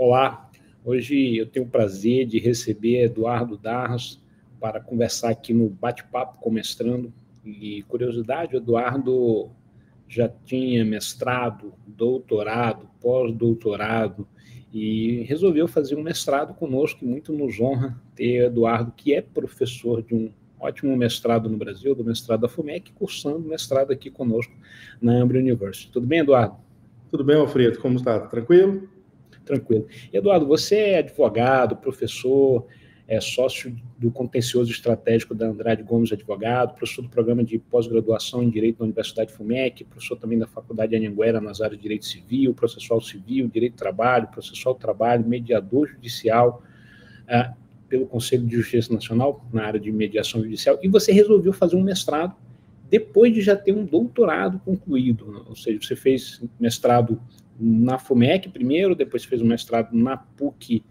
Olá, hoje eu tenho o prazer de receber Eduardo Darras para conversar aqui no Bate-Papo com Mestrando. E curiosidade, o Eduardo já tinha mestrado, doutorado, pós-doutorado e resolveu fazer um mestrado conosco, e muito nos honra ter Eduardo, que é professor de um ótimo mestrado no Brasil, do mestrado da FUMEC, cursando mestrado aqui conosco na Ambra University. Tudo bem, Eduardo? Tudo bem, Alfredo? Como está? Tranquilo? Tranquilo. Eduardo, você é advogado, professor, é sócio do Contencioso Estratégico da Andrade Gomes Advogado, professor do programa de pós-graduação em Direito na Universidade FUMEC, professor também da Faculdade Anhanguera nas áreas de Direito Civil, Processual Civil, Direito do Trabalho, Processual do Trabalho, mediador judicial pelo Conselho de Justiça Nacional na área de mediação judicial, e você resolveu fazer um mestrado depois de já ter um doutorado concluído, ou seja, você fez mestrado na FUMEC primeiro, depois fez um mestrado na PUC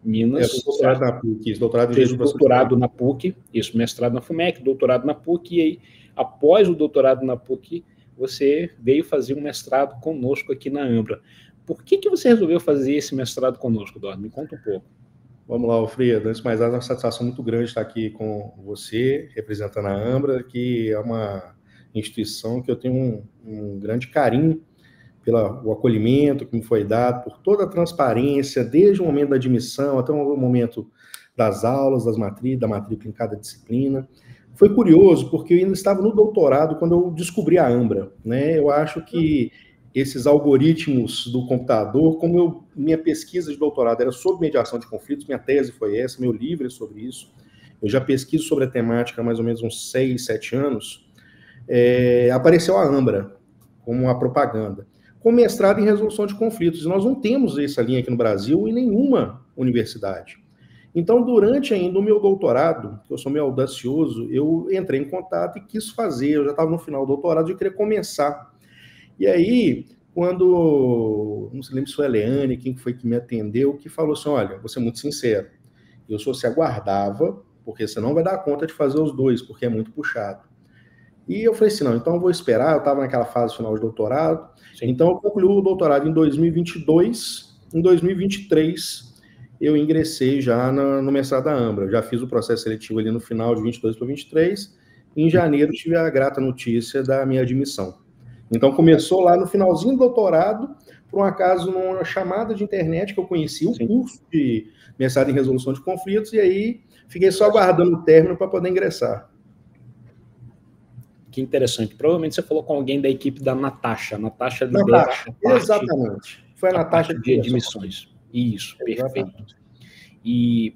Minas. Fiz doutorado na PUC, isso, doutorado em fez doutorado na PUC, isso, mestrado na FUMEC, doutorado na PUC, e aí, após o doutorado na PUC, você veio fazer um mestrado conosco aqui na Ambra. Por que você resolveu fazer esse mestrado conosco, Eduardo? Me conta um pouco. Vamos lá, Alfredo. Antes de mais nada, é uma satisfação muito grande estar aqui com você, representando a Ambra, que é uma instituição que eu tenho um grande carinho pelo acolhimento que me foi dado, por toda a transparência, desde o momento da admissão até o momento das aulas, da matrícula em cada disciplina. Foi curioso, porque eu ainda estava no doutorado quando eu descobri a Ambra, né? Eu acho que esses algoritmos do computador, minha pesquisa de doutorado era sobre mediação de conflitos, minha tese foi essa, meu livro é sobre isso, eu já pesquiso sobre a temática há mais ou menos uns 6, 7 anos, apareceu a Ambra como uma propaganda, com mestrado em resolução de conflitos. Nós não temos essa linha aqui no Brasil em nenhuma universidade. Então, durante ainda o meu doutorado, que eu sou meio audacioso, eu entrei em contato e quis fazer, eu já estava no final do doutorado, eu queria começar. E aí, quando, não se lembra se foi a Leane, quem foi que me atendeu, que falou assim, olha, vou ser muito sincero, eu só se aguardava, porque você não vai dar conta de fazer os dois, porque é muito puxado. E eu falei assim, não, então eu vou esperar, eu estava naquela fase final de doutorado, sim. Então eu concluí o doutorado em 2022, em 2023 eu ingressei já no mestrado da Ambra, já fiz o processo seletivo ali no final de 22 para 23, e em janeiro tive a grata notícia da minha admissão. Então começou lá no finalzinho do doutorado, por um acaso numa chamada de internet que eu conheci o curso de mestrado em resolução de conflitos, e aí fiquei só aguardando o término para poder ingressar. Que interessante. Provavelmente você falou com alguém da equipe da Natasha. Natasha lidera a parte, exatamente. Foi a Natasha de admissões. Isso, perfeito. E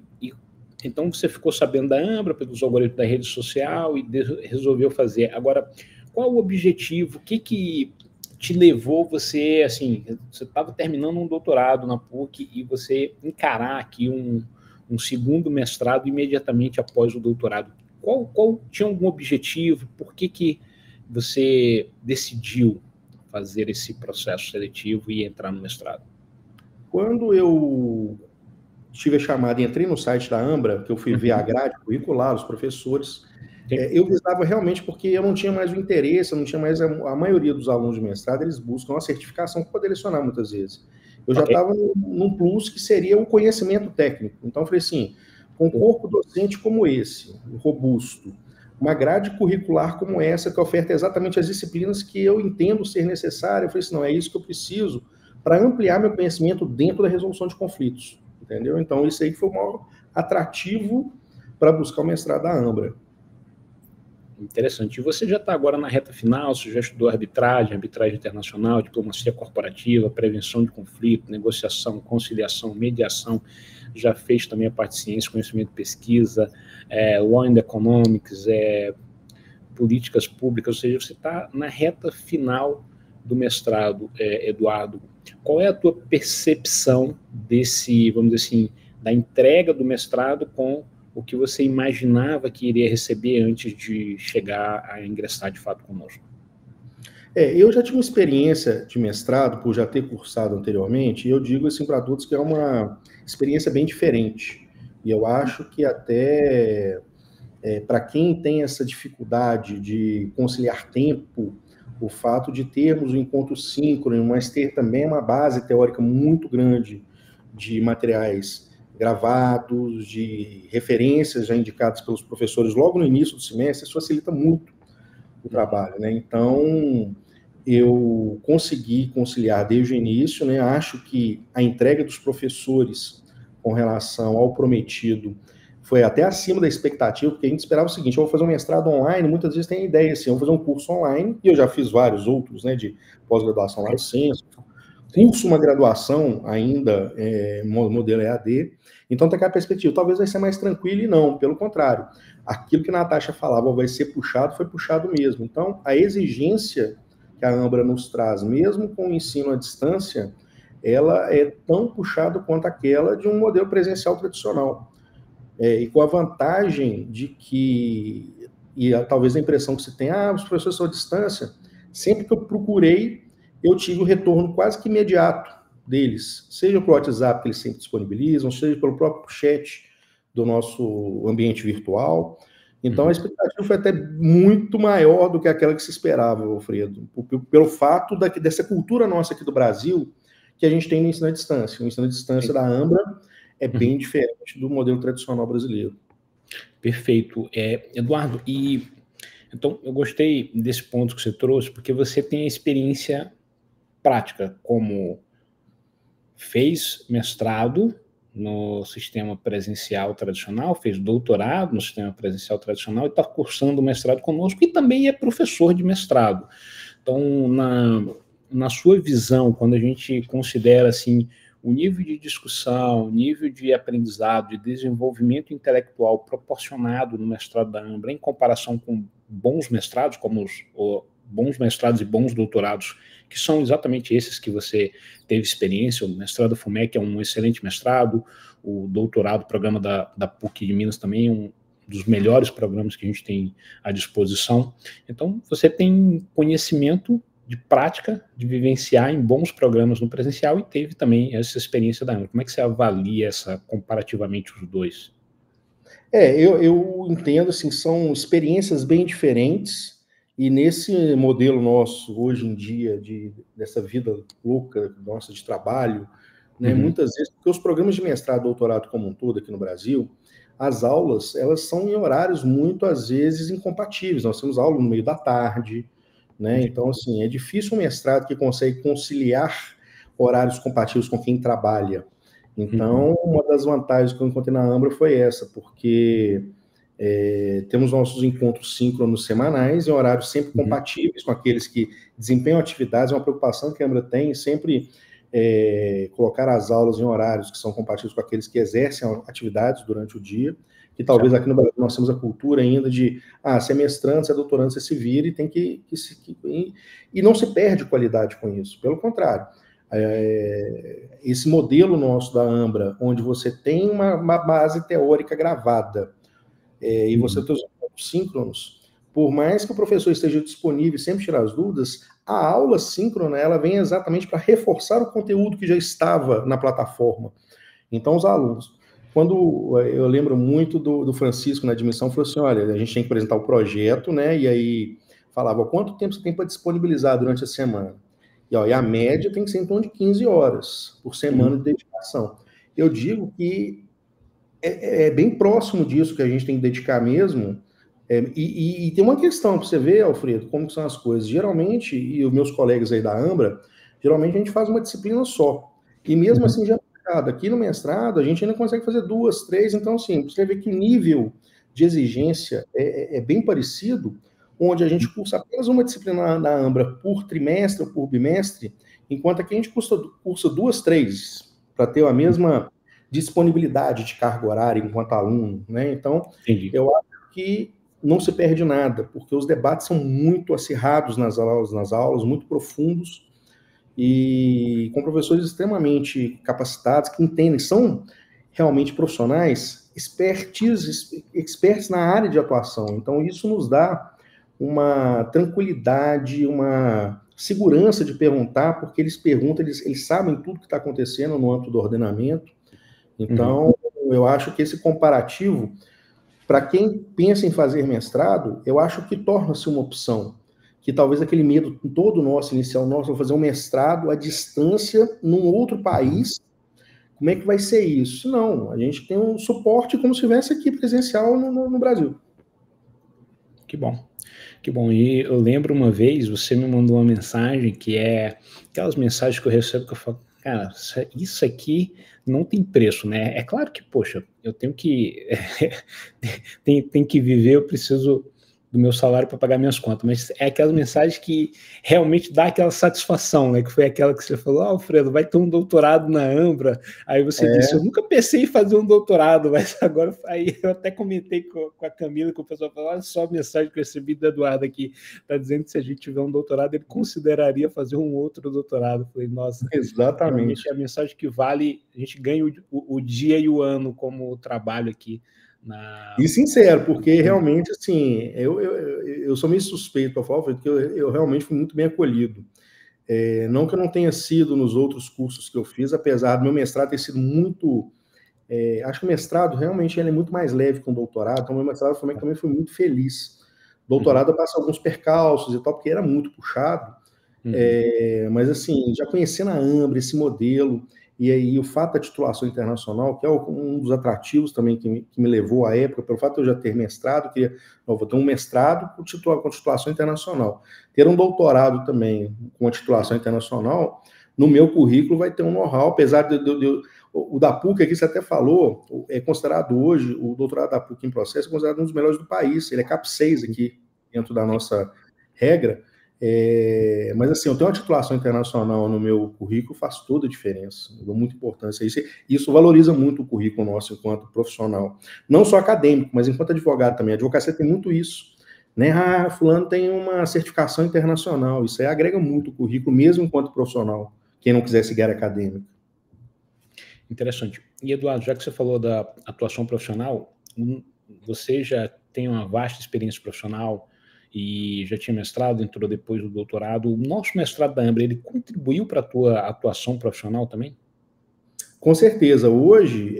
então você ficou sabendo da Ambra, pelos algoritmos da rede social e resolveu fazer. Agora, qual o objetivo? O que te levou você, assim, você estava terminando um doutorado na PUC e você encarar aqui um segundo mestrado imediatamente após o doutorado? Qual tinha algum objetivo? Por que você decidiu fazer esse processo seletivo e entrar no mestrado? Quando eu tive a chamada e entrei no site da Ambra, que eu fui ver a grade curricular, os professores, eu visava realmente porque eu não tinha mais o interesse, eu não tinha mais a maioria dos alunos de mestrado, eles buscam uma certificação para poder lecionar muitas vezes. Eu já estava num plus que seria o conhecimento técnico. Então eu falei assim, com um corpo docente como esse, robusto, uma grade curricular como essa, que oferta exatamente as disciplinas que eu entendo ser necessárias, eu falei assim, não, é isso que eu preciso para ampliar meu conhecimento dentro da resolução de conflitos, entendeu? Então, isso aí foi o maior atrativo para buscar o mestrado da Ambra. Interessante. E você já está agora na reta final, você já estudou arbitragem internacional, diplomacia corporativa, prevenção de conflito, negociação, conciliação, mediação, já fez também a parte de ciência, conhecimento e pesquisa, law and economics, políticas públicas, ou seja, você está na reta final do mestrado, Eduardo. Qual é a tua percepção desse, vamos dizer assim, da entrega do mestrado com o que você imaginava que iria receber antes de chegar a ingressar de fato conosco? Eu já tinha uma experiência de mestrado, por já ter cursado anteriormente, e eu digo assim para todos que é uma experiência bem diferente. E eu acho que até para quem tem essa dificuldade de conciliar tempo, o fato de termos um encontro síncrono, mas ter também uma base teórica muito grande de materiais gravados, de referências já indicadas pelos professores logo no início do semestre, isso facilita muito o trabalho, né? Então, eu consegui conciliar desde o início, né? Acho que a entrega dos professores com relação ao prometido foi até acima da expectativa, porque a gente esperava o seguinte: eu vou fazer um mestrado online, muitas vezes tem a ideia assim, eu vou fazer um curso online, e eu já fiz vários outros, né, de pós-graduação lá no Censo, curso uma graduação ainda, modelo EAD, então tem aquela perspectiva, talvez vai ser mais tranquilo, e não, pelo contrário, aquilo que a Natasha falava, vai ser puxado, foi puxado mesmo. Então, a exigência que a Ambra nos traz, mesmo com o ensino à distância, ela é tão puxada quanto aquela de um modelo presencial tradicional. E com a vantagem de que, talvez a impressão que se tem, os professores são à distância, sempre que eu procurei, eu tive o retorno quase que imediato deles, seja pelo WhatsApp que eles sempre disponibilizam, seja pelo próprio chat do nosso ambiente virtual. Então, a expectativa foi até muito maior do que aquela que se esperava, Alfredo, pelo fato dessa cultura nossa aqui do Brasil, que a gente tem no ensino à distância. O ensino à distância da Ambra é bem diferente do modelo tradicional brasileiro. Perfeito. Eduardo, então eu gostei desse ponto que você trouxe, porque você tem a experiência prática, como fez mestrado no sistema presencial tradicional, fez doutorado no sistema presencial tradicional e está cursando mestrado conosco, e também é professor de mestrado. Então, na sua visão, quando a gente considera assim o nível de discussão, o nível de aprendizado, de desenvolvimento intelectual proporcionado no mestrado da Ambra, em comparação com bons mestrados, como os bons mestrados e bons doutorados, que são exatamente esses que você teve experiência. O mestrado FUMEC é um excelente mestrado, o doutorado, o programa da PUC de Minas também é um dos melhores programas que a gente tem à disposição. Então, você tem conhecimento de prática, de vivenciar em bons programas no presencial, e teve também essa experiência da Ambra. Como é que você avalia comparativamente os dois? Eu entendo, assim, são experiências bem diferentes, e nesse modelo nosso, hoje em dia, dessa vida louca nossa de trabalho, né, muitas vezes, porque os programas de mestrado e doutorado como um todo aqui no Brasil, as aulas, elas são em horários muito, às vezes, incompatíveis. Nós temos aula no meio da tarde, né? Então, assim, é difícil um mestrado que consegue conciliar horários compatíveis com quem trabalha. Então, uma das vantagens que eu encontrei na Ambra foi essa, porque temos nossos encontros síncronos semanais em horários sempre compatíveis com aqueles que desempenham atividades. É uma preocupação que a Ambra tem, sempre colocar as aulas em horários que são compatíveis com aqueles que exercem atividades durante o dia, que talvez aqui no Brasil nós temos a cultura ainda de, se é mestrando, se é doutorando, você se vira, e tem e não se perde qualidade com isso, pelo contrário. Esse modelo nosso da Ambra, onde você tem uma base teórica gravada, e você tem os encontros síncronos, por mais que o professor esteja disponível e sempre tirar as dúvidas, a aula síncrona, ela vem exatamente para reforçar o conteúdo que já estava na plataforma. Então, os alunos, quando eu lembro muito do Francisco na admissão, falou assim: olha, a gente tem que apresentar o projeto, né? E aí falava, quanto tempo você tem para disponibilizar durante a semana? E a média tem que ser em torno de 15 horas por semana de dedicação. Eu digo que é bem próximo disso que a gente tem que dedicar mesmo. E tem uma questão para você ver, Alfredo, como são as coisas. Geralmente, e os meus colegas aí da Ambra, geralmente a gente faz uma disciplina só. E mesmo assim, já aqui no mestrado, a gente ainda consegue fazer 2, 3. Então, assim, você vê que o nível de exigência é bem parecido, onde a gente cursa apenas uma disciplina na Ambra por trimestre ou por bimestre, enquanto aqui a gente cursa 2, 3, para ter a mesma disponibilidade de carga horária enquanto aluno, né? Então, eu acho que não se perde nada, porque os debates são muito acirrados nas aulas, muito profundos, e com professores extremamente capacitados, que entendem, são realmente profissionais, experts na área de atuação. Então, isso nos dá uma tranquilidade, uma segurança de perguntar, porque eles perguntam, eles sabem tudo que está acontecendo no âmbito do ordenamento. Então, eu acho que esse comparativo, para quem pensa em fazer mestrado, eu acho que torna-se uma opção, que talvez aquele medo todo nosso, inicial nosso, fazer um mestrado à distância num outro país, como é que vai ser isso? Não, a gente tem um suporte como se estivesse aqui presencial no Brasil. Que bom. Que bom. E eu lembro uma vez, você me mandou uma mensagem que é aquelas mensagens que eu recebo que eu falo, cara, isso aqui não tem preço, né? É claro que, poxa, eu tenho que tem que viver, eu preciso do meu salário para pagar minhas contas, mas é aquelas mensagens que realmente dá aquela satisfação, né? Que foi aquela que você falou, Alfredo, vai ter um doutorado na Ambra. Aí você disse, eu nunca pensei em fazer um doutorado, mas agora aí eu até comentei com a Camila, que o pessoal falou, olha só a mensagem que eu recebi do Eduardo aqui, tá dizendo que se a gente tiver um doutorado, ele consideraria fazer um outro doutorado. Eu falei, nossa, exatamente. É a mensagem que vale, a gente ganha o dia e o ano como trabalho aqui. E sincero, porque realmente, assim, eu sou meio suspeito para falar, porque eu realmente fui muito bem acolhido. Não que eu não tenha sido nos outros cursos que eu fiz, apesar do meu mestrado ter sido muito... acho que o mestrado realmente ele é muito mais leve que um doutorado, então o meu mestrado também foi muito feliz. Doutorado eu passei alguns percalços e tal, porque era muito puxado, mas assim, já conhecendo a Ambra, esse modelo... E aí o fato da titulação internacional, que é um dos atrativos também que me levou à época, pelo fato de eu já ter mestrado, que eu vou ter um mestrado com titulação internacional. Ter um doutorado também com a titulação internacional, no meu currículo vai ter um know-how, apesar o da PUC aqui, você até falou, é considerado hoje, o doutorado da PUC em processo, é considerado um dos melhores do país, ele é CAP 6 aqui, dentro da nossa regra. Mas assim, eu tenho uma titulação internacional no meu currículo, faz toda a diferença, eu dou muita importância a isso. Isso valoriza muito o currículo nosso enquanto profissional, não só acadêmico, mas enquanto advogado também. A advocacia tem muito isso, né? Fulano tem uma certificação internacional, isso aí agrega muito o currículo, mesmo enquanto profissional, quem não quiser seguir a área acadêmica. Interessante. E Eduardo, já que você falou da atuação profissional, você já tem uma vasta experiência profissional e já tinha mestrado, entrou depois do doutorado. O nosso mestrado da Ambra, ele contribuiu para a tua atuação profissional também? Com certeza. Hoje,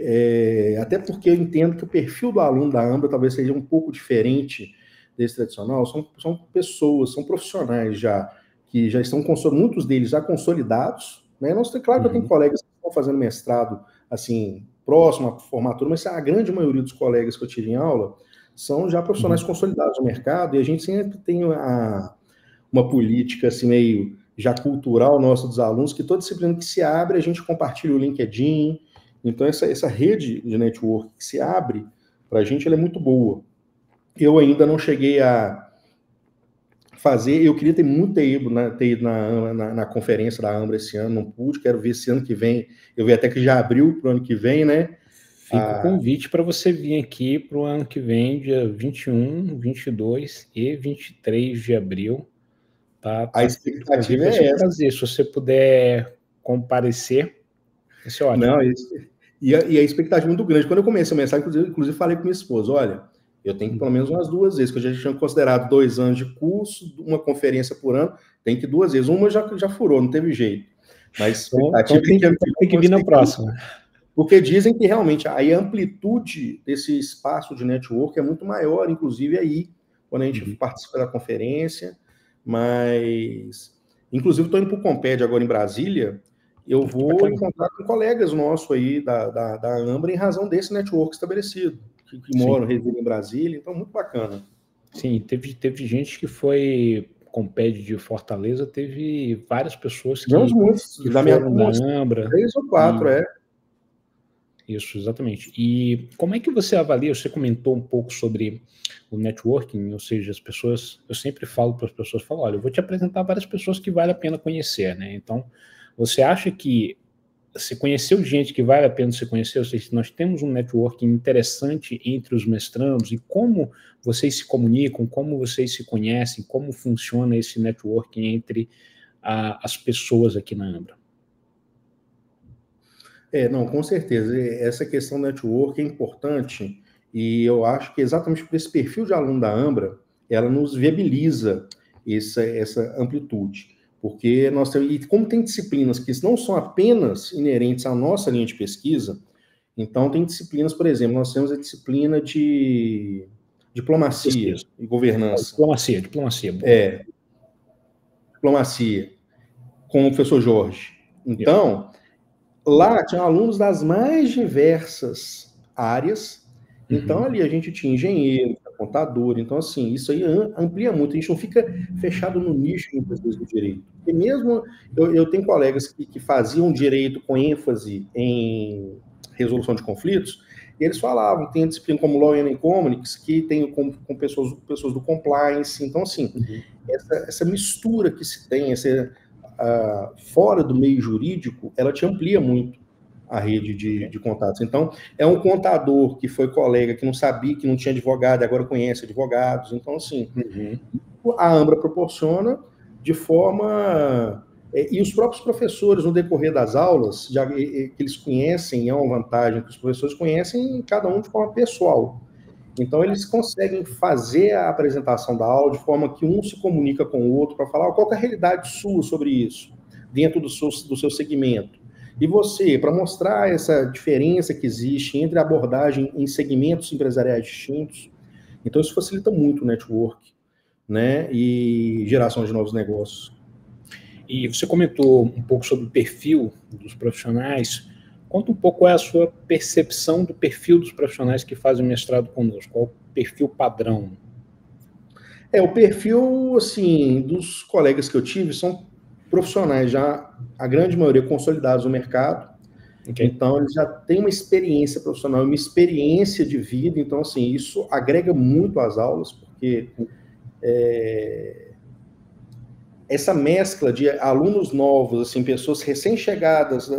até porque eu entendo que o perfil do aluno da Ambra talvez seja um pouco diferente desse tradicional, são pessoas, são profissionais já, que já estão, muitos deles já consolidados, né? Claro que eu tenho colegas que estão fazendo mestrado, assim, próximo à formatura, mas a grande maioria dos colegas que eu tive em aula são já profissionais consolidados no mercado, e a gente sempre tem uma política assim, meio já cultural nossa dos alunos, que toda disciplina que se abre, a gente compartilha o LinkedIn. Então, essa rede de network que se abre, para a gente, ela é muito boa. Eu ainda não cheguei a fazer, eu queria ter ido na conferência da Ambra esse ano, não pude, quero ver esse ano que vem, eu vi até que já abriu para o ano que vem, né? Fica o convite para você vir aqui para o ano que vem, dia 21, 22 e 23 de abril. Tá, a expectativa é essa. Prazer. Se você puder comparecer, vai ser ótimo. Não, e a expectativa é muito grande. Quando eu comecei a mensagem, inclusive falei com minha esposa, olha, eu tenho que pelo menos umas 2 vezes, que eu já tinha considerado 2 anos de curso, uma conferência por ano, tem que 2 vezes. Uma já furou, não teve jeito. Mas então tem que vir na próxima. Porque dizem que realmente a amplitude desse espaço de network é muito maior, inclusive aí, quando a gente participa da conferência. Mas, inclusive, estou indo para o Comped agora em Brasília, eu vou encontrar com colegas nossos aí da Ambra em razão desse network estabelecido, que moram, residem em Brasília, então muito bacana. Sim, teve gente que foi Comped de Fortaleza, teve várias pessoas que da minha foram da Ambra. 3 ou 4, Isso, exatamente. E como é que você avalia? Você comentou um pouco sobre o networking, ou seja, as pessoas, eu sempre falo para as pessoas, olha, eu vou te apresentar várias pessoas que vale a pena conhecer, né? Então, você acha que você conheceu gente que vale a pena você conhecer? Ou seja, nós temos um networking interessante entre os mestrandos e como vocês se comunicam, como vocês se conhecem, como funciona esse networking entre as pessoas aqui na Ambra? Não, com certeza. Essa questão do network é importante e eu acho que exatamente por esse perfil de aluno da Ambra, ela nos viabiliza essa amplitude. Porque nós temos, e como tem disciplinas que não são apenas inerentes à nossa linha de pesquisa, então tem disciplinas, por exemplo, nós temos a disciplina de diplomacia e governança. Diplomacia. Diplomacia, com o professor Jorge. Então, lá tinha alunos das mais diversas áreas, então ali a gente tinha engenheiro, contador, então assim, isso aí amplia muito, a gente não fica fechado no nicho, muitas vezes, do direito. E mesmo, eu tenho colegas que faziam direito com ênfase em resolução de conflitos, e eles falavam, tem a disciplina como Law and Economics, que tem com pessoas do compliance, então assim, essa mistura que se tem, fora do meio jurídico, ela te amplia muito a rede de contatos. Então, é um contador que foi colega, que não sabia, que não tinha advogado, e agora conhece advogados. Então, assim, a Ambra proporciona de forma... E os próprios professores, no decorrer das aulas, já que eles conhecem, é uma vantagem que os professores conhecem cada um de forma pessoal. Então, eles conseguem fazer a apresentação da aula de forma que um se comunica com o outro para falar qual é a realidade sua sobre isso, dentro do seu segmento. E você, para mostrar essa diferença que existe entre a abordagem em segmentos empresariais distintos, então isso facilita muito o network, né, e geração de novos negócios. E você comentou um pouco sobre o perfil dos profissionais. Conta um pouco qual é a sua percepção do perfil dos profissionais que fazem mestrado conosco. Qual é o perfil padrão? O perfil, assim, dos colegas que eu tive são profissionais já, a grande maioria, consolidados no mercado. Okay. Então, eles já têm uma experiência profissional, uma experiência de vida. Então, assim, isso agrega muito às aulas, porque essa mescla de alunos novos, assim, pessoas recém-chegadas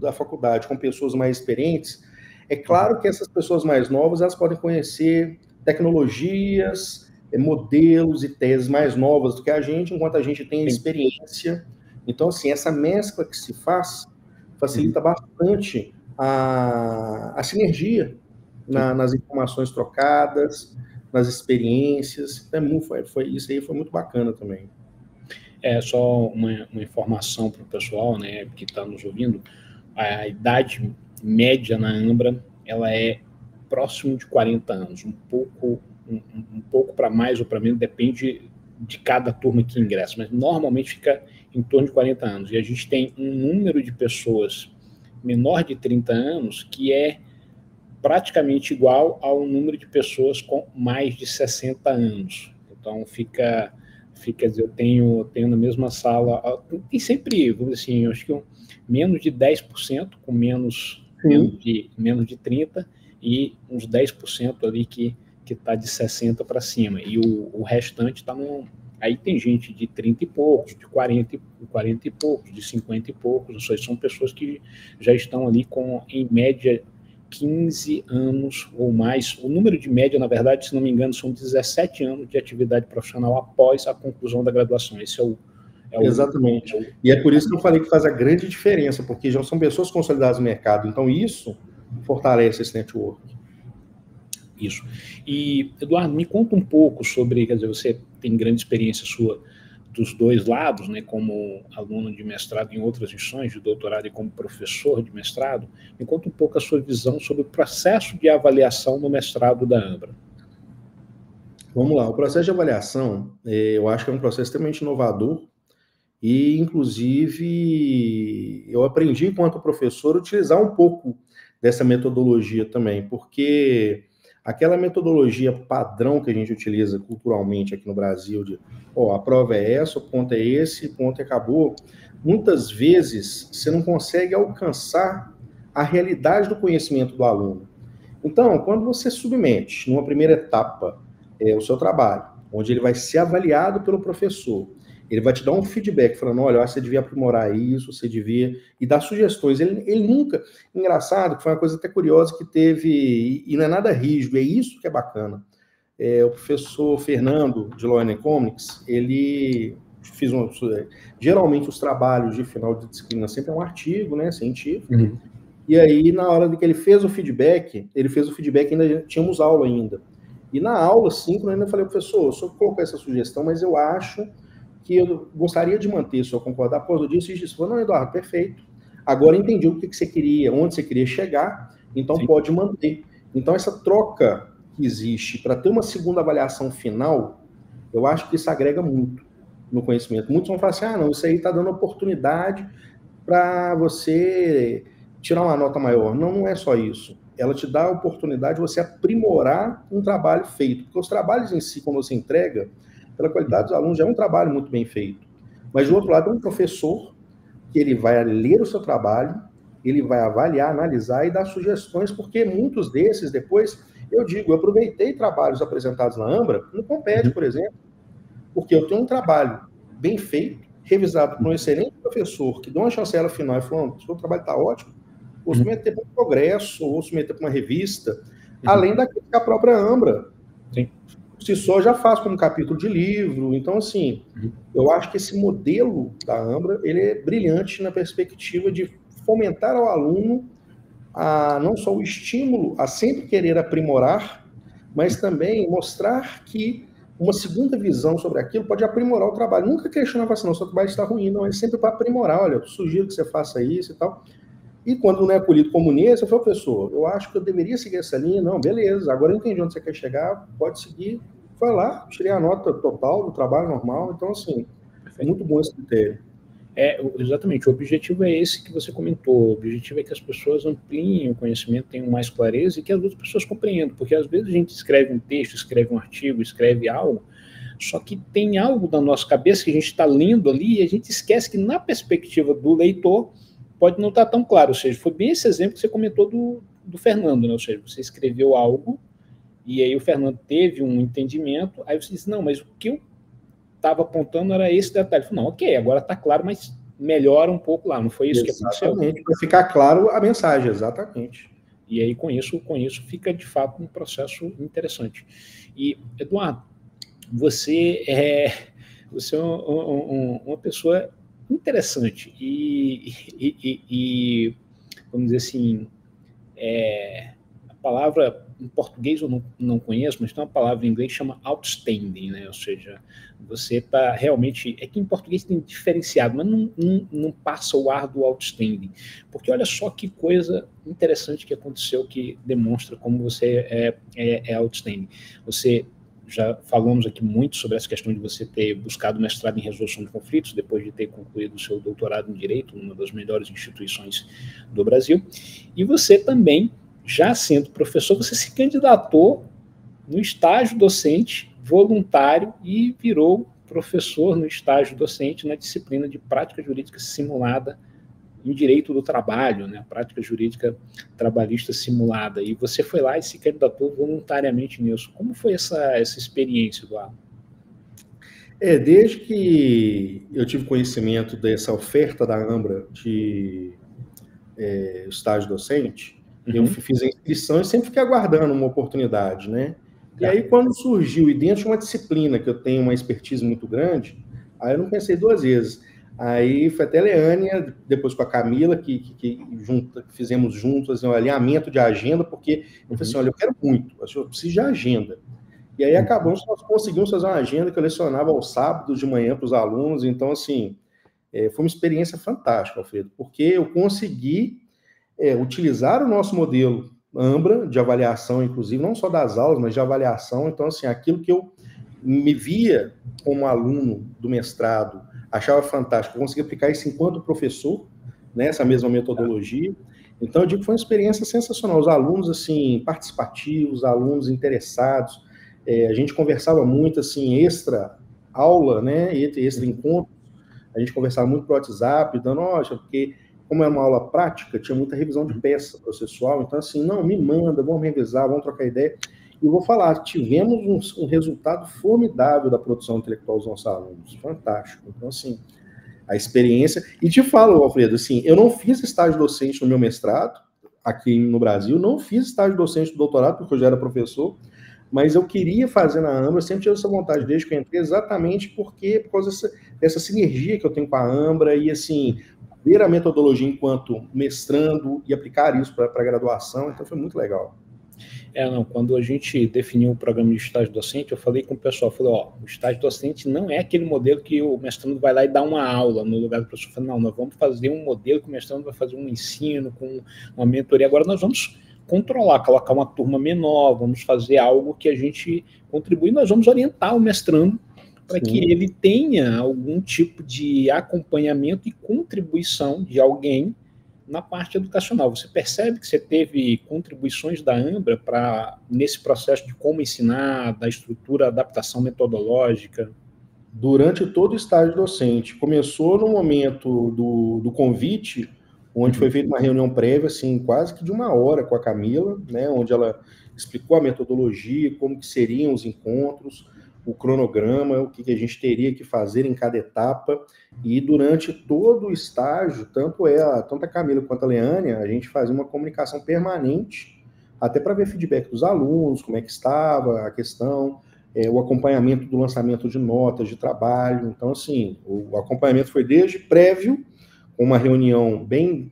da faculdade com pessoas mais experientes, é claro que essas pessoas mais novas, elas podem conhecer tecnologias, modelos e teses mais novas do que a gente, enquanto a gente tem experiência. Então, assim, essa mescla que se faz facilita bastante a sinergia nas informações trocadas, nas experiências. Isso aí foi muito bacana também. Só uma informação para o pessoal, né, que está nos ouvindo, a idade média na Ambra, ela é próximo de 40 anos, um pouco para mais ou para menos, depende de cada turma que ingressa, mas normalmente fica em torno de 40 anos. E a gente tem um número de pessoas menor de 30 anos que é praticamente igual ao número de pessoas com mais de 60 anos. Então, fica eu tenho na mesma sala, tem sempre, vamos dizer assim, eu acho que menos de 10% com menos de 30 e uns 10% ali que está de 60 para cima. E o restante está Aí tem gente de 30 e poucos, de 40 e poucos, de 50 e poucos. São pessoas que já estão ali com, em média, 15 anos ou mais. O número de média, na verdade, se não me engano, são 17 anos de atividade profissional após a conclusão da graduação. Esse Exatamente. E é por isso que eu falei que faz a grande diferença, porque já são pessoas consolidadas no mercado. Então, isso fortalece esse network. Isso. E, Eduardo, me conta um pouco sobre, quer dizer, você tem grande experiência sua dos dois lados, né, como aluno de mestrado em outras instituições, de doutorado e como professor de mestrado. Me conta um pouco a sua visão sobre o processo de avaliação no mestrado da Ambra. Vamos lá, o processo de avaliação, eu acho que é um processo extremamente inovador e, inclusive, eu aprendi, enquanto professor, a utilizar um pouco dessa metodologia também, porque aquela metodologia padrão que a gente utiliza culturalmente aqui no Brasil, de a prova é essa, o ponto é esse, ponto e acabou, muitas vezes você não consegue alcançar a realidade do conhecimento do aluno. Então, quando você submete, numa primeira etapa, o seu trabalho, onde ele vai ser avaliado pelo professor, ele vai te dar um feedback, falando, olha, você devia aprimorar isso, você devia... E dar sugestões. Ele nunca... Engraçado, que foi uma coisa até curiosa que teve... E não é nada rígido, é isso que é bacana. O professor Fernando, de Law and Economics, ele fez geralmente os trabalhos de final de disciplina sempre é um artigo, né, científico. Uhum. E aí, na hora de que ele fez o feedback, ainda tínhamos aula ainda. E na aula, sim, eu ainda falei, professor, o senhor colocou essa sugestão, mas eu acho que eu gostaria de manter, se eu concordar, após o dia, você disse, não, Eduardo, perfeito. Agora entendi o que você queria, onde você queria chegar, então sim, pode manter. Então, essa troca que existe para ter uma segunda avaliação final, eu acho que isso agrega muito no conhecimento. Muitos vão falar assim, não, isso aí está dando oportunidade para você tirar uma nota maior. Não, não é só isso. Ela te dá a oportunidade de você aprimorar um trabalho feito. Porque os trabalhos em si, quando você entrega, pela qualidade dos alunos, já é um trabalho muito bem feito. Mas, do outro lado, é um professor que ele vai ler o seu trabalho, ele vai avaliar, analisar e dar sugestões, porque muitos desses, depois, eu aproveitei trabalhos apresentados na Ambra, no Compete, por exemplo, porque eu tenho um trabalho bem feito, revisado por um excelente professor, que dá uma chancela final e falou, o seu trabalho está ótimo, vou submeter para um progresso, vou submeter para uma revista, além daquilo que a própria Ambra, se só já faz como capítulo de livro. Então, assim, eu acho que esse modelo da Ambra, ele é brilhante na perspectiva de fomentar ao aluno não só o estímulo a sempre querer aprimorar, mas também mostrar que uma segunda visão sobre aquilo pode aprimorar o trabalho. Nunca questionava assim, não, seu trabalho está ruim, não, é sempre para aprimorar. Olha, eu sugiro que você faça isso e tal. E quando não é acolhido como nisso, eu falo, professor, eu acho que eu deveria seguir essa linha. Não, beleza, agora eu entendi onde você quer chegar, pode seguir. Foi lá, tirei a nota total do trabalho normal. Então, assim, é muito bom esse critério. Exatamente, o objetivo é esse que você comentou, o objetivo é que as pessoas ampliem o conhecimento, tenham mais clareza e que as outras pessoas compreendam, porque às vezes a gente escreve um texto, escreve um artigo, escreve algo, só que tem algo na nossa cabeça que a gente está lendo ali e a gente esquece que na perspectiva do leitor pode não estar tão claro, ou seja, foi bem esse exemplo que você comentou do Fernando, né? Ou seja, você escreveu algo e aí o Fernando teve um entendimento, aí você disse, não, mas o que eu estava apontando era esse detalhe. Falei, não, ok, agora está claro, mas melhora um pouco lá, não foi isso que aconteceu? Exatamente, para ficar claro a mensagem, exatamente. E aí, com isso fica, de fato, um processo interessante. E, Eduardo, você é uma pessoa interessante e vamos dizer assim, a palavra em português eu não conheço, mas tem uma palavra em inglês que chama outstanding, né? Ou seja, você está realmente... É que em português tem diferenciado, mas não passa o ar do outstanding. Porque olha só que coisa interessante que aconteceu que demonstra como você é outstanding. Você... Já falamos aqui muito sobre essa questão de você ter buscado mestrado em resolução de conflitos, depois de ter concluído o seu doutorado em Direito, numa das melhores instituições do Brasil. E você também, já sendo professor, você se candidatou no estágio docente voluntário e virou professor no estágio docente na disciplina de prática jurídica simulada em direito do trabalho, né, prática jurídica trabalhista simulada, e você foi lá e se candidatou voluntariamente nisso. Como foi essa experiência, Eduardo? Desde que eu tive conhecimento dessa oferta da Ambra de estágio docente, eu fiz a inscrição e sempre fiquei aguardando uma oportunidade, né? E aí, quando surgiu, e dentro de uma disciplina que eu tenho uma expertise muito grande, aí eu não pensei duas vezes. Aí foi até a Leânia, depois com a Camila, que fizemos juntos assim, um alinhamento de agenda, porque eu falei assim, olha, eu quero muito, eu preciso de agenda. E aí nós conseguimos fazer uma agenda que eu lecionava aos sábados de manhã para os alunos, então, assim, foi uma experiência fantástica, Alfredo, porque eu consegui utilizar o nosso modelo Ambra, de avaliação, inclusive, não só das aulas, mas de avaliação. Então, assim, aquilo que eu me via como aluno do mestrado, achava fantástico, eu consegui aplicar isso enquanto professor, né, essa mesma metodologia. Então, eu digo que foi uma experiência sensacional. Os alunos, assim, participativos, alunos interessados, a gente conversava muito, assim, extra aula, né, extra encontro, a gente conversava muito por WhatsApp, dando, porque como era uma aula prática, tinha muita revisão de peça processual, então, assim, não, me manda, vamos revisar, vamos trocar ideia. E vou falar, tivemos um resultado formidável da produção intelectual dos nossos alunos, fantástico. Então, assim, a experiência... E te falo, Alfredo, assim, eu não fiz estágio docente no meu mestrado, aqui no Brasil, não fiz estágio docente no doutorado, porque eu já era professor, mas eu queria fazer na Ambra, eu sempre tive essa vontade desde que eu entrei, exatamente por causa dessa sinergia que eu tenho com a Ambra, e, assim, ver a metodologia enquanto mestrando e aplicar isso para a graduação, então foi muito legal. Quando a gente definiu o programa de estágio docente, eu falei com o pessoal, o estágio docente não é aquele modelo que o mestrando vai lá e dá uma aula no lugar do professor. Eu falei, não, nós vamos fazer um modelo que o mestrando vai fazer um ensino, com uma mentoria. Agora nós vamos controlar, colocar uma turma menor, vamos fazer algo que a gente contribui, nós vamos orientar o mestrando para que ele tenha algum tipo de acompanhamento e contribuição de alguém na parte educacional. Você percebe que você teve contribuições da Ambra nesse processo de como ensinar, da estrutura, adaptação metodológica? Durante todo o estágio docente. Começou no momento do convite, onde foi feita uma reunião prévia, assim, quase que de 1 hora com a Camila, né, onde ela explicou a metodologia, como que seriam os encontros, o cronograma, o que a gente teria que fazer em cada etapa, e durante todo o estágio, tanto a Camila quanto a Leânia, a gente fazia uma comunicação permanente, até para ver feedback dos alunos, como é que estava a questão, o acompanhamento do lançamento de notas de trabalho. Então, assim, o acompanhamento foi desde prévio, com uma reunião bem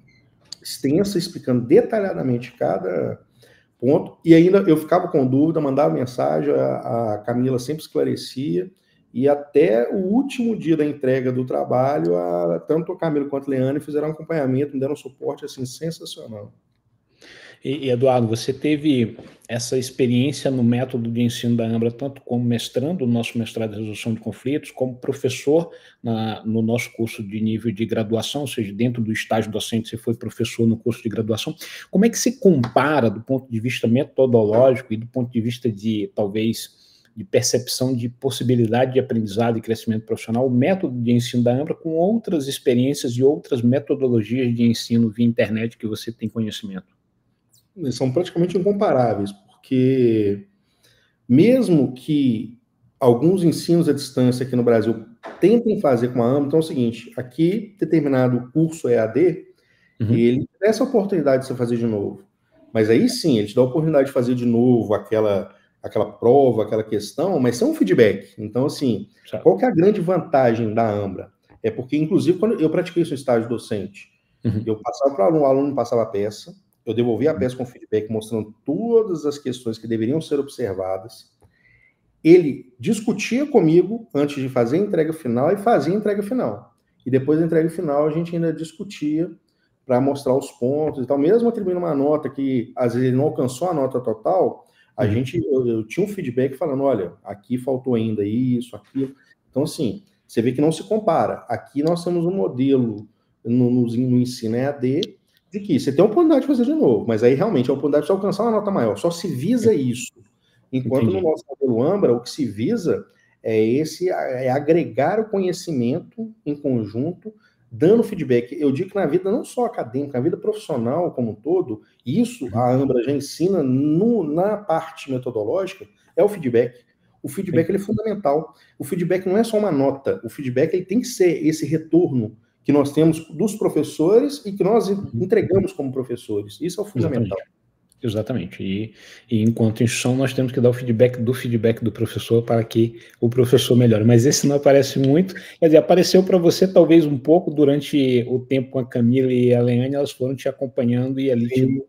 extensa, explicando detalhadamente cada ponto, e ainda eu ficava com dúvida, mandava mensagem, a Camila sempre esclarecia, e até o último dia da entrega do trabalho, tanto a Camila quanto a Leane fizeram um acompanhamento, me deram um suporte assim, sensacional. E, Eduardo, você teve essa experiência no método de ensino da Ambra, tanto como mestrando no nosso mestrado de resolução de conflitos, como professor no nosso curso de nível de graduação, ou seja, dentro do estágio docente você foi professor no curso de graduação. Como é que se compara, do ponto de vista metodológico e do ponto de vista de, talvez, de percepção de possibilidade de aprendizado e crescimento profissional, o método de ensino da Ambra com outras experiências e outras metodologias de ensino via internet que você tem conhecimento? São praticamente incomparáveis, porque mesmo que alguns ensinos à distância aqui no Brasil tentem fazer com a Ambra, então é o seguinte, aqui determinado curso EAD, ele tem essa oportunidade de você fazer de novo, mas aí sim, ele te dá a oportunidade de fazer de novo aquela prova, aquela questão, mas sem um feedback. Então, assim, qual que é a grande vantagem da Ambra? É porque, inclusive, quando eu pratiquei isso no estágio docente, eu passava para o aluno passava a peça, eu devolvi a peça com feedback, mostrando todas as questões que deveriam ser observadas. Ele discutia comigo antes de fazer a entrega final e fazia a entrega final. E depois da entrega final, a gente ainda discutia para mostrar os pontos e tal. Mesmo atribuindo uma nota que, às vezes, ele não alcançou a nota total, eu tinha um feedback falando, olha, aqui faltou ainda isso, aquilo. Então, assim, você vê que não se compara. Aqui nós temos um modelo no ensino EAD, de que você tem a oportunidade de fazer de novo, mas aí realmente a oportunidade de você alcançar uma nota maior, só se visa isso. Enquanto no nosso modelo Ambra, o que se visa é agregar o conhecimento em conjunto, dando feedback. Eu digo que na vida não só acadêmica, na vida profissional como um todo, isso a Ambra já ensina na parte metodológica, é o feedback. O feedback ele é fundamental. O feedback não é só uma nota, o feedback ele tem que ser esse retorno que nós temos dos professores e que nós entregamos como professores. Isso é o fundamental. Exatamente. E enquanto instituição, nós temos que dar o feedback do professor para que o professor melhore. Mas esse não aparece muito. Quer dizer, apareceu para você talvez um pouco durante o tempo com a Camila e a Leane, elas foram te acompanhando e ali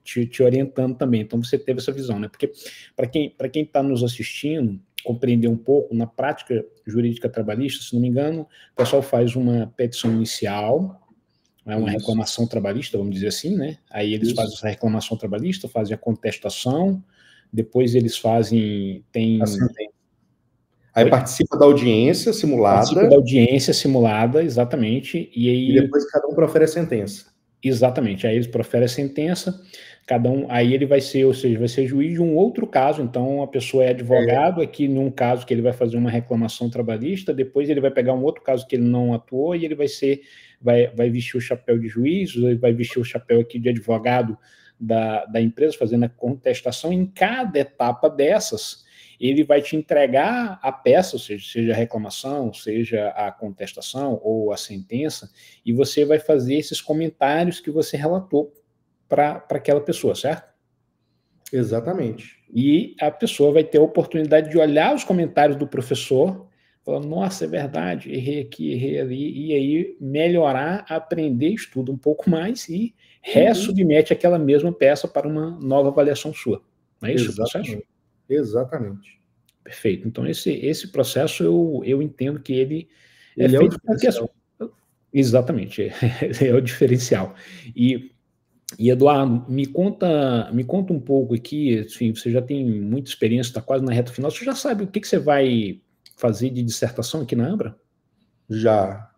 te orientando também. Então você teve essa visão, né? Porque para quem está nos assistindo, compreender um pouco, na prática jurídica trabalhista, se não me engano, o pessoal faz uma petição inicial, uma reclamação trabalhista, vamos dizer assim, né? Aí eles fazem essa reclamação trabalhista, fazem a contestação, depois eles fazem... Aí participa da audiência simulada. Participa da audiência simulada, exatamente. E depois cada um profere a sentença. Exatamente, aí eles proferem a sentença, cada um, aí ele vai ser, ou seja, vai ser juiz de um outro caso, então a pessoa é advogado aqui num caso que ele vai fazer uma reclamação trabalhista, depois ele vai pegar um outro caso que ele não atuou e ele vai vestir o chapéu de juiz, ele vai vestir o chapéu aqui de advogado da empresa, fazendo a contestação. Em cada etapa dessas, ele vai te entregar a peça, ou seja a reclamação, seja a contestação ou a sentença, e você vai fazer esses comentários que você relatou para aquela pessoa, certo? Exatamente. E a pessoa vai ter a oportunidade de olhar os comentários do professor, falando, nossa, é verdade, errei aqui, errei ali, e aí melhorar, aprender, estuda um pouco mais e ressubmete aquela mesma peça para uma nova avaliação sua. Não é isso o processo? Exatamente. Perfeito. Então, esse processo eu entendo que ele é feito para que exatamente, é o diferencial. E Eduardo, me conta um pouco aqui, assim, você já tem muita experiência, está quase na reta final, você já sabe o que você vai fazer de dissertação aqui na Ambra? Já.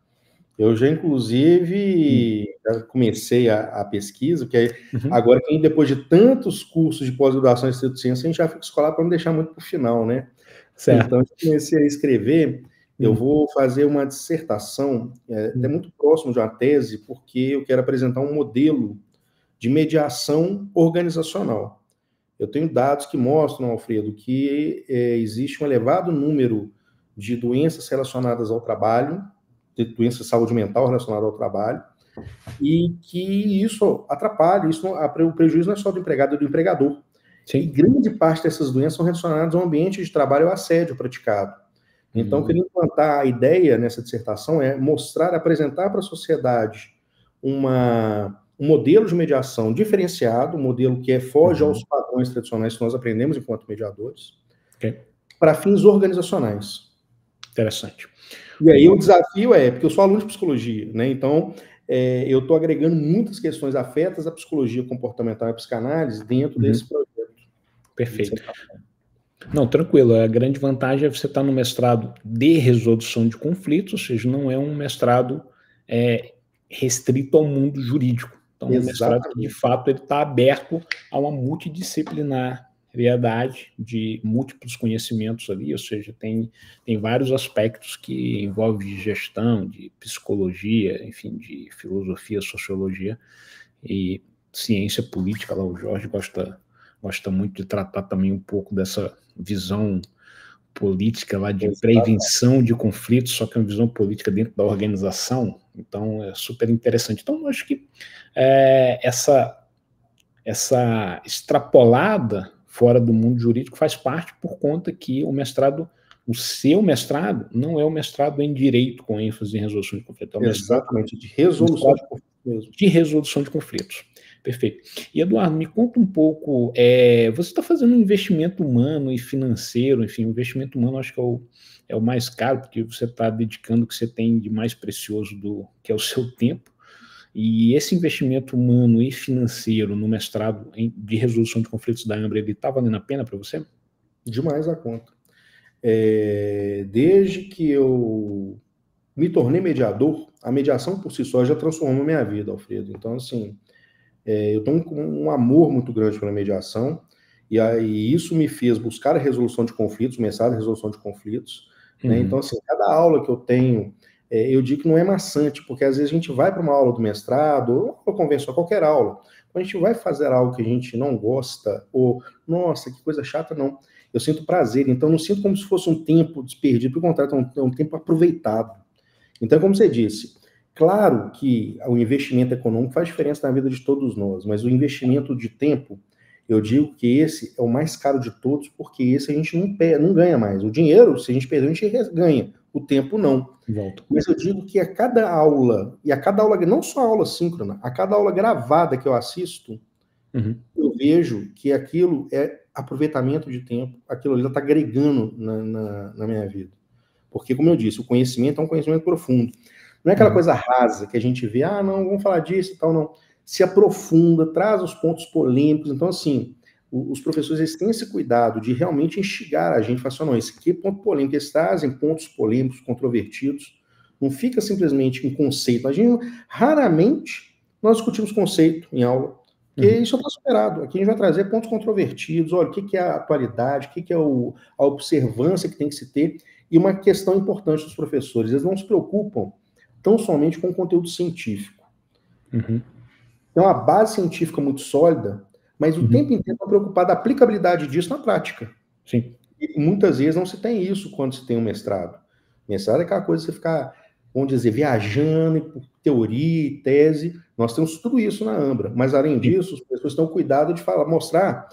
Eu já, inclusive, já comecei a pesquisa, porque agora, depois de tantos cursos de pós-graduação em Instituto de Ciência, a gente já fica escolar para não deixar muito para o final, né? Certo. Então, eu comecei a escrever, eu vou fazer uma dissertação, até muito próximo de uma tese, porque eu quero apresentar um modelo de mediação organizacional. Eu tenho dados que mostram, Alfredo, que existe um elevado número de doenças relacionadas ao trabalho, de doenças de saúde mental relacionadas ao trabalho, e que isso atrapalha, o prejuízo não é só do empregado, é do empregador. Sim. E grande parte dessas doenças são relacionadas ao ambiente de trabalho e ao assédio praticado. Então, eu queria implantar a ideia nessa dissertação, apresentar para a sociedade um modelo de mediação diferenciado, um modelo que foge aos padrões tradicionais que nós aprendemos enquanto mediadores, para fins organizacionais. Interessante. E aí o desafio porque eu sou aluno de psicologia, né? Então, eu estou agregando muitas questões afetas à psicologia comportamental e à psicanálise dentro desse projeto. Perfeito. Não, tranquilo. A grande vantagem é você estar no mestrado de resolução de conflitos, ou seja, não é um mestrado restrito ao mundo jurídico. Então, o mestrado, de fato, ele está aberto a uma multidisciplinariedade de múltiplos conhecimentos ali, ou seja, tem vários aspectos que envolvem gestão, de psicologia, enfim, de filosofia, sociologia e ciência política. Lá o Jorge gosta muito de tratar também um pouco dessa visão política lá de prevenção de conflitos, só que é uma visão política dentro da organização. Então, é super interessante. Então, eu acho que essa extrapolada fora do mundo jurídico faz parte por conta que o seu mestrado não é um mestrado em direito com ênfase em resolução de conflitos. Exatamente, de resolução de conflitos. De resolução de conflitos. Perfeito. E, Eduardo, me conta um pouco, você está fazendo um investimento humano e financeiro, enfim, o investimento humano acho que é o mais caro, porque você está dedicando o que você tem de mais precioso, que é o seu tempo, e esse investimento humano e financeiro no mestrado de resolução de conflitos da Ambra, ele está valendo a pena para você? Demais a conta. Desde que eu me tornei mediador, a mediação por si só já transformou minha vida, Alfredo. Então, assim, eu tenho um amor muito grande pela mediação, e aí isso me fez buscar a resolução de conflitos, mestrado em resolução de conflitos, né? Então, assim, cada aula que eu tenho, eu digo que não é maçante, porque às vezes a gente vai para uma aula do mestrado, ou uma convenção, qualquer aula, quando a gente vai fazer algo que a gente não gosta, ou, nossa, que coisa chata, não. Eu sinto prazer, então não sinto como se fosse um tempo desperdido, pelo contrário, é um tempo aproveitado. Então, como você disse, claro que o investimento econômico faz diferença na vida de todos nós, mas o investimento de tempo, eu digo que esse é o mais caro de todos, porque esse a gente não ganha mais. O dinheiro, se a gente perder, a gente ganha. O tempo, não. Volta. Mas eu digo que a cada aula, não só a aula síncrona, a cada aula gravada que eu assisto, eu vejo que aquilo é aproveitamento de tempo, aquilo ali está agregando na minha vida. Porque, como eu disse, o conhecimento é um conhecimento profundo. Não é aquela coisa rasa que a gente vê, não, vamos falar disso e tal, não. Se aprofunda, traz os pontos polêmicos. Então, assim, os professores eles têm esse cuidado de realmente instigar a gente, falar assim, não, esse aqui é ponto polêmico, eles trazem pontos polêmicos, controvertidos, não fica simplesmente um conceito. Raramente nós discutimos conceito em aula, porque isso está superado. Aqui a gente vai trazer pontos controvertidos, olha, o que é a atualidade, o que é a observância que tem que se ter, e uma questão importante dos professores, eles não se preocupam tão somente com o conteúdo científico. Tem uma base científica muito sólida, mas o tempo inteiro está preocupado com a aplicabilidade disso na prática. Sim. E muitas vezes não se tem isso quando se tem um mestrado. Mestrado é aquela coisa de você ficar, vamos dizer, viajando por teoria e tese. Nós temos tudo isso na Ambra, mas além disso, as pessoas têm o cuidado de mostrar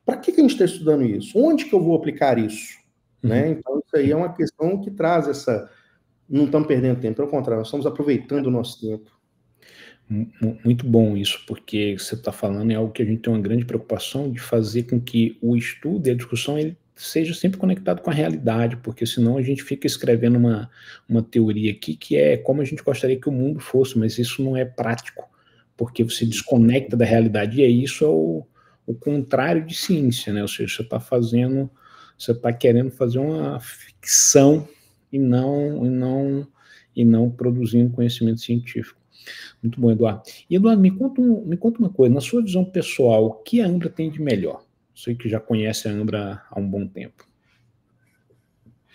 para que a gente está estudando isso? Onde que eu vou aplicar isso? Né? Então, isso aí é uma questão que traz essa... Não estamos perdendo tempo, pelo contrário, nós estamos aproveitando o nosso tempo. Muito bom isso, porque você está falando é algo que a gente tem uma grande preocupação de fazer com que o estudo e a discussão ele seja sempre conectado com a realidade, porque senão a gente fica escrevendo uma teoria aqui que é como a gente gostaria que o mundo fosse, mas isso não é prático, porque você desconecta da realidade, e é isso o contrário de ciência, né? Ou seja, você está querendo fazer uma ficção e não e não produzindo conhecimento científico. Muito bom, Eduardo. E, Eduardo, me conta uma coisa, na sua visão pessoal, o que a Ambra tem de melhor? Você que já conhece a Ambra há um bom tempo.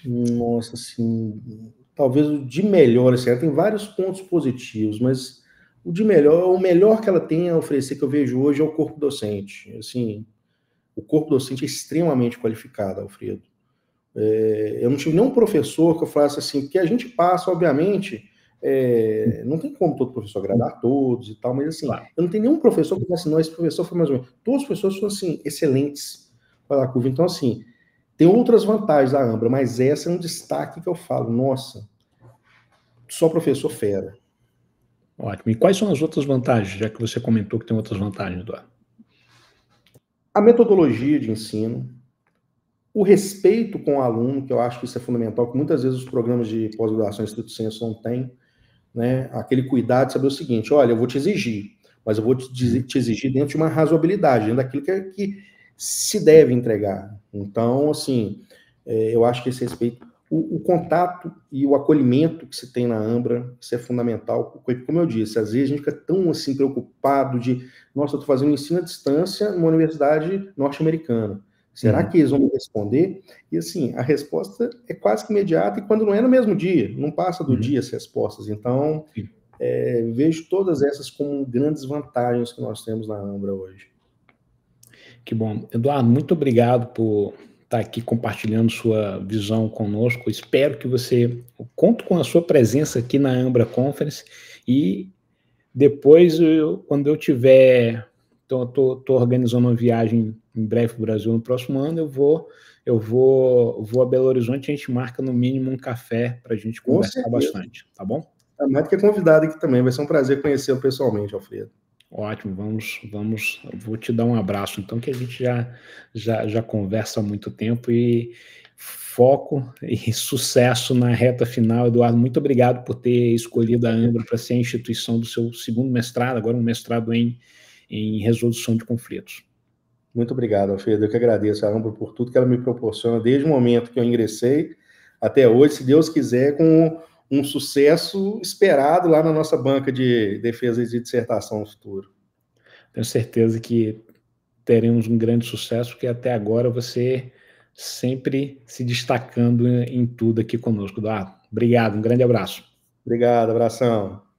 Nossa, assim, talvez o de melhor, assim, ela tem vários pontos positivos, mas o melhor que ela tem a oferecer, que eu vejo hoje, é o corpo docente. Assim, o corpo docente é extremamente qualificado, Alfredo. Eu não tive nenhum professor que eu falasse assim, porque a gente passa, obviamente, não tem como todo professor agradar a todos e tal, mas assim, claro, eu não tenho nenhum professor que falasse, não, esse professor foi mais ou menos. Todos os professores são, assim, excelentes para a curva. Então, assim, tem outras vantagens da Ambra, mas essa é um destaque que eu falo, nossa, só professor fera. Ótimo. E quais são as outras vantagens, já que você comentou que tem outras vantagens, Eduardo? A metodologia de ensino, o respeito com o aluno, que eu acho que isso é fundamental, que muitas vezes os programas de pós-graduação em estrito sensu não têm, né? Aquele cuidado de saber o seguinte, olha, eu vou te exigir, mas eu vou te exigir dentro de uma razoabilidade, dentro daquilo que se deve entregar. Então, assim, eu acho que esse respeito, o contato e o acolhimento que se tem na Ambra, isso é fundamental, como eu disse, às vezes a gente fica tão, assim, preocupado de, nossa, eu estou fazendo ensino à distância numa universidade norte-americana, será que eles vão me responder? E, assim, a resposta é quase que imediata, e quando não é no mesmo dia, não passa do dia as respostas. Então, vejo todas essas como grandes vantagens que nós temos na Ambra hoje. Que bom. Eduardo, muito obrigado por estar aqui compartilhando sua visão conosco. Espero que você conte com a sua presença aqui na Ambra Conference e depois, quando eu tiver... Estou organizando uma viagem em breve para o Brasil no próximo ano, eu vou a Belo Horizonte, a gente marca no mínimo um café para a gente conversar bastante, tá bom? Tá mais do que convidado aqui também, vai ser um prazer conhecê-lo pessoalmente, Alfredo. Ótimo, vou te dar um abraço, então, que a gente já conversa há muito tempo, e foco e sucesso na reta final. Eduardo, muito obrigado por ter escolhido a Ambra para ser a instituição do seu segundo mestrado, agora um mestrado em resolução de conflitos. Muito obrigado, Alfredo. Eu que agradeço a Ambra por tudo que ela me proporciona desde o momento que eu ingressei até hoje, se Deus quiser, com um sucesso esperado lá na nossa banca de defesa de dissertação no futuro. Tenho certeza que teremos um grande sucesso, porque até agora você sempre se destacando em tudo aqui conosco, Eduardo. Obrigado, um grande abraço. Obrigado, abração.